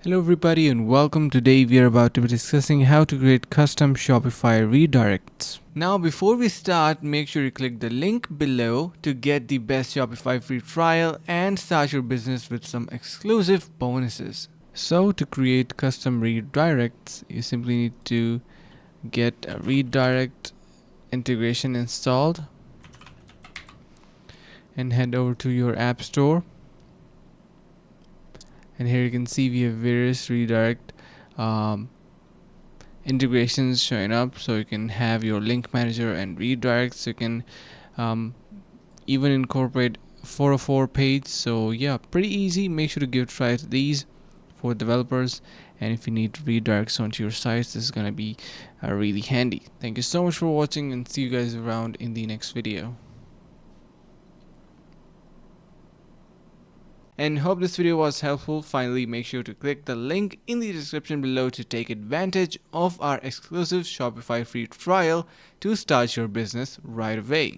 Hello everybody and welcome. Today we are about to be discussing how to create custom Shopify redirects. Now before we start, make sure you click the link below to get the best Shopify free trial and start your business with some exclusive bonuses. So to create custom redirects, you simply need to get a redirect integration installed and head over to your app store. And here you can see we have various redirect integrations showing up, so you can have your link manager and redirects. You can even incorporate 404 page. So yeah, pretty easy. Make sure to give a try to these for developers, and if you need redirects onto your sites, this is going to be really handy. Thank you so much for watching, and see you guys around in the next video. And hope this video was helpful. Finally, make sure to click the link in the description below to take advantage of our exclusive Shopify free trial to start your business right away.